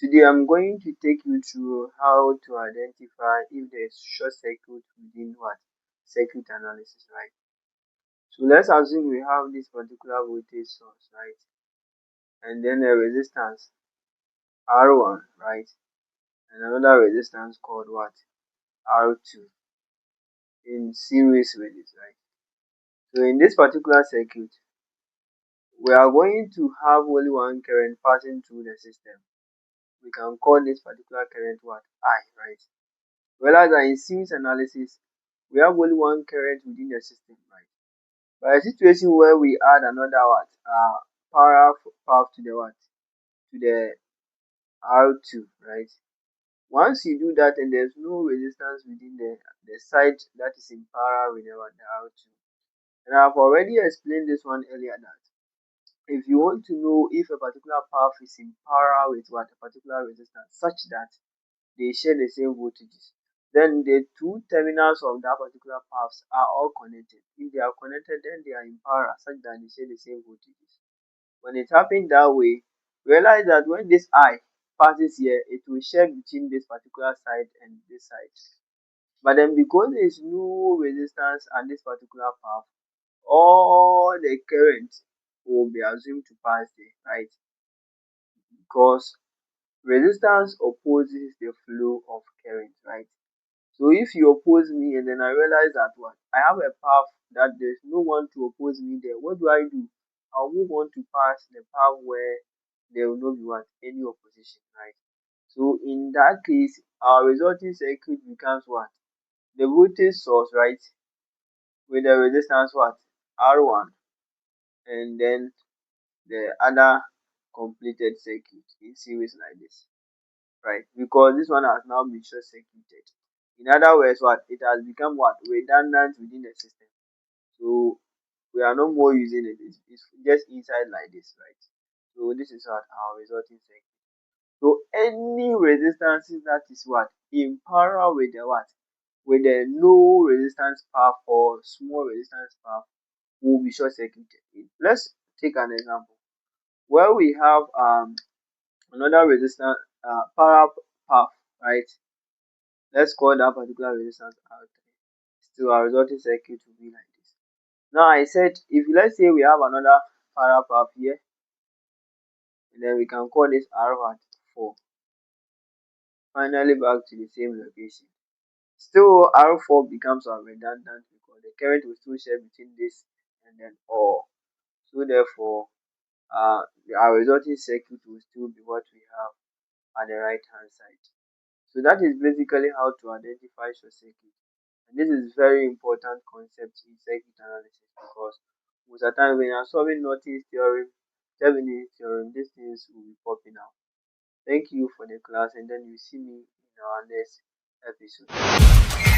Today I'm going to take you through how to identify if there is short circuit within what circuit analysis, right? So let's assume we have this particular voltage source, right? And then a resistance R1, right? And another resistance called what? R2 in series with this, right? So in this particular circuit, we are going to have only one current passing through the system. We can call this particular current what? I, right? Whereas in series analysis, we have only one current within the system, right? But a situation where we add another what? Parallel path to the what? To the R2, right? Once you do that and there's no resistance within the side that is in parallel with the R2. And I've already explained this one earlier that if you want to know if a particular path is in parallel with what a particular resistance such that they share the same voltages, then the two terminals of that particular paths are all connected. If they are connected, then they are in parallel such that they share the same voltages. When it happens that way, realize that when this I passes here, it will share between this particular side and this side. But then because there is no resistance at this particular path, all the current will be assumed to pass there, right? Because resistance opposes the flow of current, right? So if you oppose me and then I realize that what I have a path that there's no one to oppose me there, what do? I'll move on to pass the path where there will not be what any opposition, right? So in that case, our resulting circuit becomes what? The voltage source, right? With the resistance what? R1 and then the other completed circuit in series like this, right? Because this one has now been short circuited. In other words, what it has become what redundant within the system. So we are no more using it. It's just inside like this, right? So this is what our resulting circuit. So any resistances that is what in parallel with the what with the low resistance path or small resistance path will be short circuited. Let's take an example where we have another resistance parallel path, right? Let's call that particular resistance R3. Still our resulting circuit will be like this. Now I said if let's say we have another parallel path here, and then we can call this R4. Finally back to the same location. Still R4 becomes our redundant because the current will still share between this and then all. So therefore our resulting circuit will still be what we have at the right hand side. So that is basically how to identify short circuit. And this is very important concept in circuit analysis because most of the time when you are solving Norton's theorem, Thevenin's theorem, these things will be popping out. Thank you for the class and then you see me in our next episode.